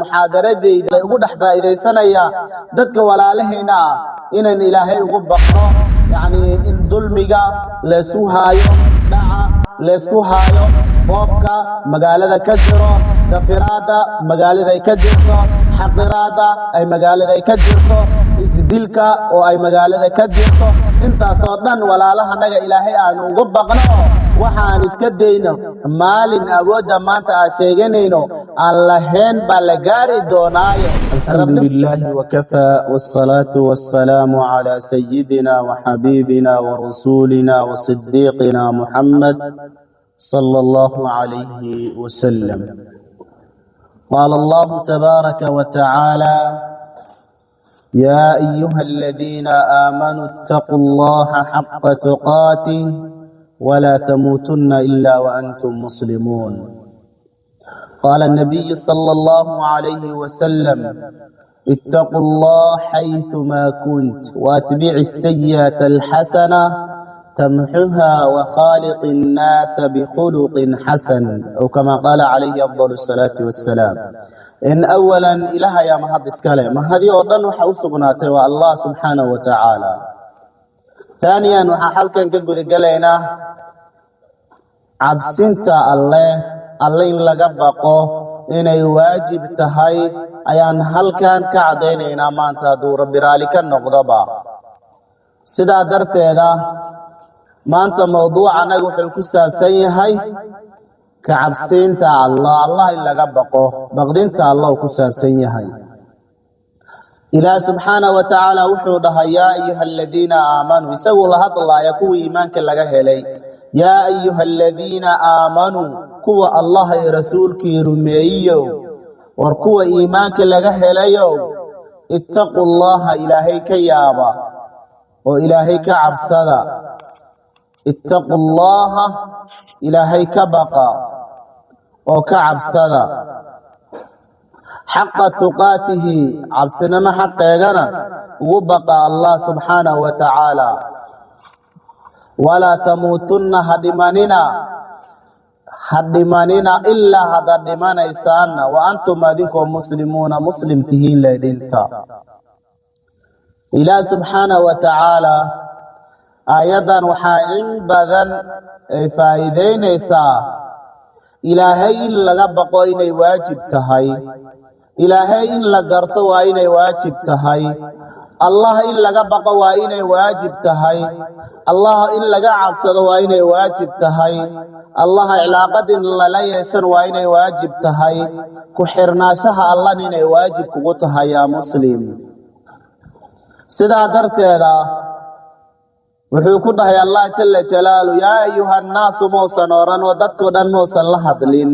muxaadaradayda ugu dhaxfaa'iideysanaya dadka walaalahayna inaan ilaahay ugu baqno in dulmiga la isku haayo dhaca la isku haayo boobka magaalada ka jiro dafiraada magaalada ay ka jirto xaqiraada ay magaalada ay ka jirto isdilka oo ay magaalada ka jirto intaas oo dhan walaalahanaga ilaahay aan ugu baqno waxaan iska dayno maalin awooda maanta aan sheeganayno aan lahayn baa la gaari doonaayo. Alxamdulillahi wa kafaa wassalaatu wassalaamu calaa sayidina wa xabiibina wa rasuulina wa siddiiqina Muhammad صلى الله عليه وسلم. قال الله تبارك وتعالى: يا أيها الذين آمنوا اتقوا الله حق تقاته ولا تموتن إلا وأنتم مسلمون. قال النبي صلى الله عليه وسلم: اتقوا الله حيثما كنت واتبع السيئة الحسنة تمحها وخالق الناس بخلق حسن، أو كما قال عليه أفضل الصلاة والسلام. إن أولا إله يا مهد إسكالي مهدي أردن وحوصقناته الله سبحانه وتعالى. ثانيا وحالكا كالقذ قلينا عبسنت الله إن لقبقه إن يواجب تهي أيان هل كان كعدينينا ما أنت دور برالك النغضبا سدا درت هذا maanta mawduucana wuxuu ku saabsan yahay ka cabsiinta Allah in laga baqo baqdinta Allah ku saabsan yahay. Ilaah subhanahu wa ta'ala wuxuu dhahay: yaa ayyuhalladheena aamanu, isagu la hadlaaya kuwa iimaanka laga helay. yaa ayyuhalladheena aamanu, kuwa Allah iyo rasuulkii rumeeyo war kuwa iimaanka laga helayo, ittaqullaha, ilaahay ka yaaba oo ilaahay ka cabsada. اتقوا الله إلهي كبقى وكعب صدا حق تقاته عبسنا ما حق يغنى وبقى الله سبحانه وتعالى. ولا تموتن هدماننا إلا هدمان إسانا وأنتم أذنكم مسلمون مسلم تهين لدينتا. إله سبحانه وتعالى آيادان waxaa in badan ay faa'iideynaysaa ilaahay in laga baqo inay waajib tahay, ilaahay in la garto waa inay waajib tahay, Allah in laga baqo waa inay waajib tahay, Allah in laga cabsado waa inay waajib tahay, Allah cilaaqad in lala yeeshan waa inay waajib tahay, ku xirnaashaha Allah inay waajib kugu tahay yaa muslim. sidaa darteeda wuxuu ku dhahay Allah jalla jalaalu: yaa ayuhan naasu muusan oran oo dadkoo dhan muusan la hadlin,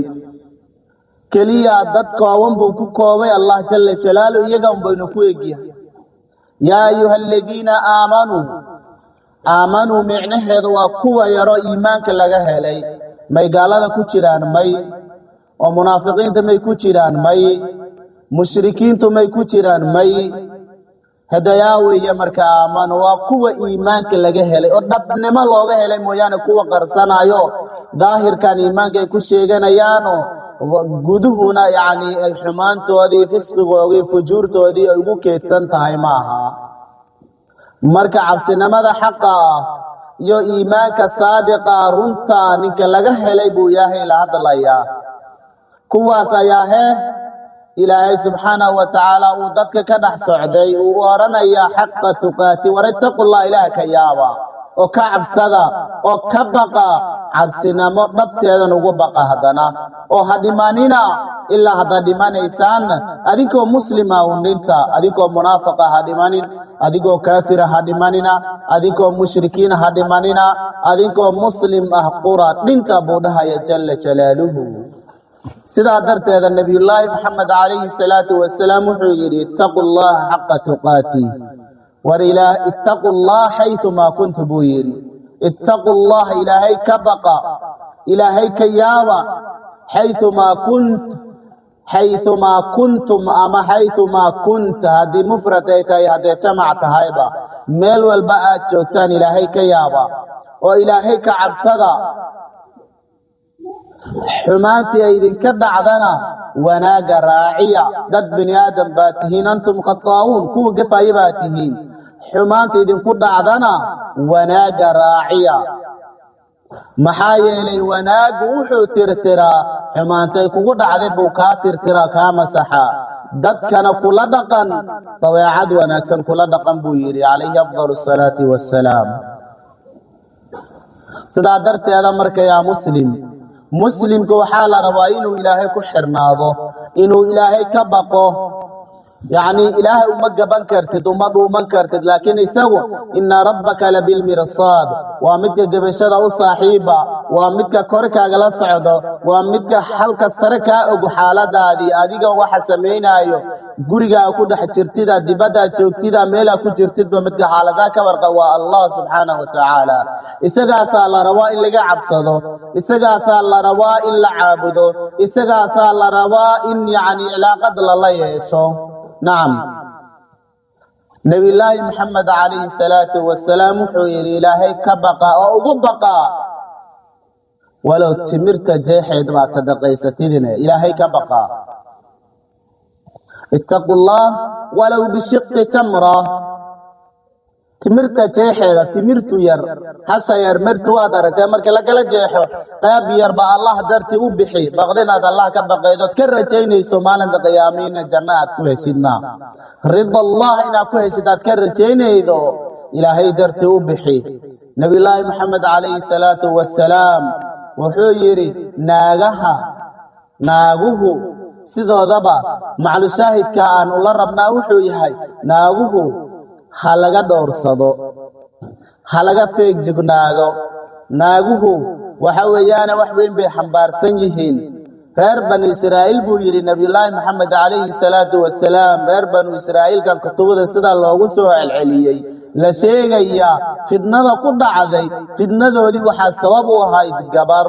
keliya dadkooban buu ku koobay Allah jalla jalaalu, iyaga unbaynu ku egyahay. yaa ayuhalladhiina aamanuu micnaheedu waa kuwa yaro iimaanka laga helay. may gaalada ku jiraan? may. oo munaafiqiinta may ku jiraan? may. mushrikiintu may ku jiraan? may. هداياوي marka aaman waa kuwa iimaanka laga helay oo dhabnimo looga helay mooyaan kuwa qarsanayo daahirkan iimaanka ay ku sheeganayaan guduhuna ay xumaantoodii fisqigoodii fujuurtoodii ay ugu keedsan tahay maaha. marka cabsinimada xaqa iyo iimaanka saadiqa runta ninka laga helay buu Ilaahay la hadlayaa. kuwaas ayaa إلهي سبحانه وتعالى وددك كدح سعدي وورنا يا حق تقاتي ورتقوا الله إله كيابا وكعب صدا وكبقى عبسنا مرضبت هذا نقبقى هدنا وهدمانينا إلا هدمان إيسان أديكو مسلمة وننتا أديكو منافقة هدمانين أديكو كافر هدمانينا أديكو مشركين هدمانينا أديكو مسلم أحقورا ننتا بودها يجل جلاله. sidaa darteeda nabiyullaahi maxamed calayhi salaatu wasalaam wuxuu yidhi: ittaqu llaha xaqa tuqaati, war ittaqu llaha xaytumaa kuntu buu yidhi. ittaqu llaha, ilaahay ka baqa, ilaahay ka yaaba, xaytumaa kuntum ama xaytumaa kunta, haddii mufrad ay tahay haddee jamac tahayba, meel walba aad joogtaan ilaahay ka yaaba oo ilaahay ka cabsada. xumaantii ay idinka dhacdana wanaaga raaciya. dad bini aadam baa tihiin, antum khataa'uun, kuwa gafaya baa tihiin. xumaanta idinku dhacdana wanaaga raaciya. maxaa yeelay wanaaggu wuxuu tirtiraa xumaantay kugu dhacday buu kaa tirtiraa, kaa masaxaa. dadkana kula dhaqan dabeecad wanaagsan kula dhaqan buu yidhi calayhi afdalu asalaati wassalaam. sidaa darteeda marka yaa muslimka waxaa la rabaa inuu ilaahay ku xirnaado, inuu ilaahay ka baqo. yacni ilaahay uma gaban kartid, uma dhuuman kartid, laakiin isagu ina rabbaka labilmirsaad, waa midka gebashada u saaxiiba, waa midka korkaagala socdo, waa midka halka sare kaa og xaaladaadii adiga waxa samaynaayo, gurigaa ku dhex jirtida, dibaddaa joogtida, meelaa ku jirtidba midka xaaladaha ka warqa waa allah subxaanahu wa tacaala. isagaasaa la rabaa in laga cabsado, isagaasaa la rabaa in la caabudo, isagaasaa la rabaa in yacni cilaaqad lala yeesho. nacam, nebiyullaahi maxamed calayhi salaatu wasalaam wuxuu yidhi ilaahay ka baqa oo ugu baqa walow timirta jeexeed baad sadaqaysatidine ilaahay ka baqa. ittaqu llah walow bishiqi tamra. timirta jeexeeda, timirtu yar, hasa yar martu waad aragtay marka lagala jeexo qayb yar ba allah darti u bixi, baqdinaad allah ka baqaydood ka rajaynayso maalinta qiyaamiina janno aad ku heshidna, rida allah inaad ku heshid aad ka rajaynaydo, ilaahay darti u bixi. nebiyullaahi maxamed calayhi salaatu wassalaam wuxuu yidhi naaguhu sidoodaba maclushaahidka aan ula rabnaa wuxuu yahay naaguhu ha laga dhowrsado, ha laga feegjignaado. naaguhu waxa weeyaane wax weyn bay xambaarsan yihiin. reer banu israa'iil buu yidhi nebiyullaahi maxamed calayhi salaatu wassalaam, reer banu israa'iilkan kutubada sidaa loogu soo celceliyey la sheegaya fidnada ku dhacday, fidnadoodii waxaa sabab u ahayd gabar.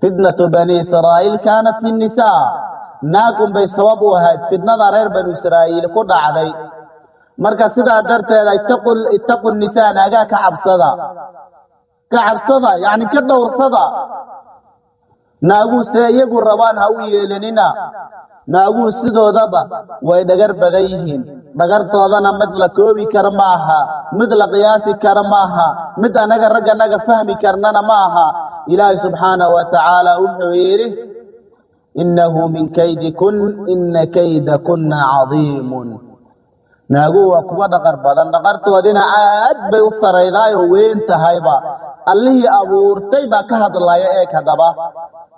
fitnatu bani israa'iil kaanat fi nisaa, naagun bay sabab u ahayd fidnada reer banu israa'iil ku dhacday. marka sidaa darteeda ittaqu nisaa, naagaa ka cabsada, yacni ka dhowrsada. naaguu see iyagu rabaan ha u yeelanina. naaguu sidoodaba way dhagar badan yihiin, dhagartoodana mid la koobi kara ma aha, mid la qiyaasi kara ma aha, mid annaga ragganaga fahmi karnana ma aha. ilaahay subxaanahu wa tacaala wuxuu yidhi innahu min kaydikun ina kaydakunna cadiimun. naaguhu waa kuwa dhaqar badan, dhaqartoodina aad bay u saraydaayoo weyn tahayba. allihii abuurtay baa ka hadlaya eeg haddaba.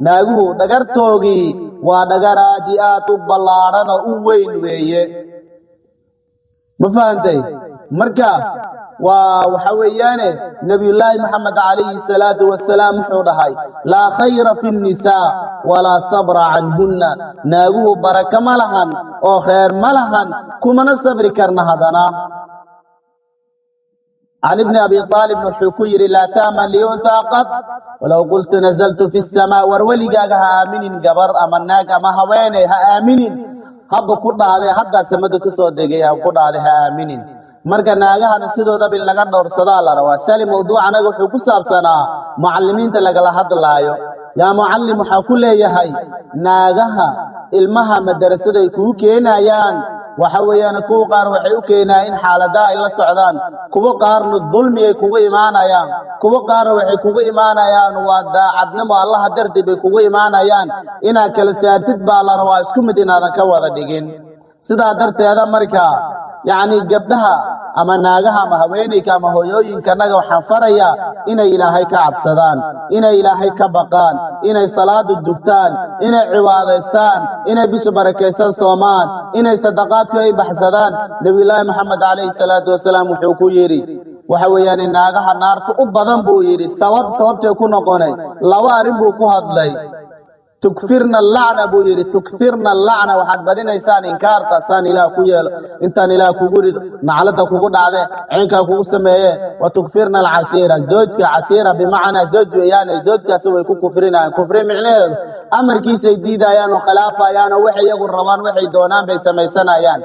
naaguhu dhagartoogii waa dhagar aad iyo aad u ballaadhan oo u weyn weeye. ma fahantay? marka waxa weeyaane nebiyullaahi maxamed calayhi salaatu wassalaam wuxuu dhahay laa khayra fi nnisaa walaa sabra canhunna. naaguhu baraka ma lahan oo khayr ma lahan, kumana sabri karna. haddana can ibni abi aalibn wuxuu ku yidhi laa ta'man liyunhaa qad walow qultu nazaltu fi samaa. war weligaaga ha aaminin gabar ama naag ama haweeney, ha aaminin. habba ku dhahday haddaa samada ku soo degay, ha ku dhahday ha aaminin. marka naagahana sidoodaba in laga dhowrsadaa la rabaa. shalay mawduucanaga wuxuu ku saabsanaa mucallimiinta lagala hadlaayo. yaa mucallim waxaa ku leeyahay naagaha ilmaha madarasada ay kugu keenayaan, waxa weeyaan kuwa qaar waxay u keenayaan in xaaladaha ay la socdaan, kuwa qaarna dulmi ay kugu imaanayaan, kuwa qaarna waxay kugu imaanayaan waa daacadnimo allaha darteed bay kugu imaanayaan. inaad kala saartid baa la rabaa, isku mid inaadan ka wada dhigin. sidaa darteeda marka yacni gabdhaha ama naagaha ama haweenayka ama hooyooyinkanaga waxaan farayaa inay ilaahay ka cabsadaan, inay ilaahay ka baqaan, inay salaada dugtaan, inay cibaadaystaan, inay bisha barakaysan soomaan, inay sadaqaadku ay baxsadaan. nebiyullaahi maxamed calayhi salaatu wasalaam wuxuu ku yidhi waxa weeyaan naagaha naarta u badan buu yidhi sababtay ku noqonay laba arrin buu ku hadlay. تكفرنا اللعنة بويري تكفرنا اللعنة وحد بدين إنسان إنكار تسان إله كويل أنت إله كوجود معلتك كوجود عليه عينك كوجود سماه وتكفرنا العشيرة زوجك عشيرة بمعنى زوج يعني زوجك سوي كفرنا كفر معناه أمر كيس جديد يعني خلافة يعني وحي يقول روان وحي دونان بيسمي سنة يعني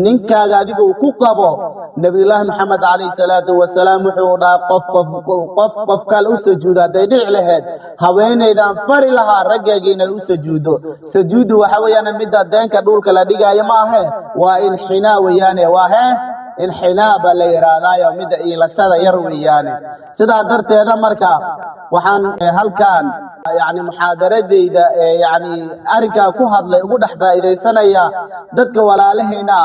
نك قاعدك وكوكبه نبي الله محمد عليه الصلاة والسلام وحودا قف قال أسجود هذا عليه هوين إذا فر لها رجع inay u sujuudo waxa weeyaan midda deenka dhulka la dhigayo ma aha waa in xinaa weeyaan waa in xinaa ba la yiraahdo midda iilashada yar weeyaan sida darteeda marka waxaan halkaan يعني محاضرتيدا يعني أرجع كهذا يقول أحبا إذا سنة dadka walaalahayna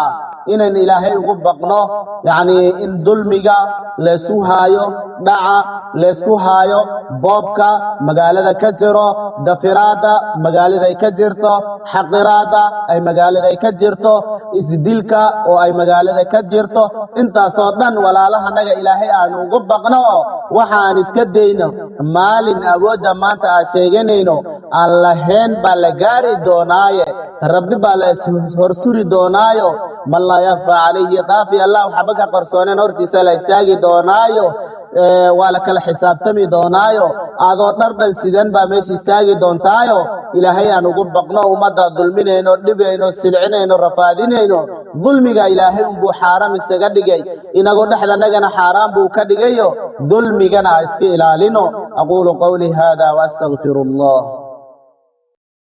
inaan ilaahay ugu baqno yani in dulmiga la suuhayo dhaca la isku hayo boobka magaalada ka jiro dafiraada magaalada ay ka jirto xaqiraada ay magaalada ay ka jirto isdilka oo ay magaalada ka jirto intaas oo dhan walaalahanaga ilaahay aan ugu baqno waxaan iska deyno maalin awooda maanta aan sheeganayno allaheen baa la gaari doonaaye rabbi baa la horsuri doonaayo ما لا يخفى عليه خافي الله وحبك قرصونين hortiisa la istaagi doonaayo wala kala xisaabtami doonaayo aadoo dhardan sidan baa meesha istaagi doontaayo ilaahay aan ugu baqno umada dulminayno dhibayno silcinayno rafaadinayno dulmiga ilaahay uu xaraam isaga dhigay inagu dhaxdanagana xaraam buu ka dhigayo dulmigana iska ilaalino aqulu qawli hada wa astaghfirullah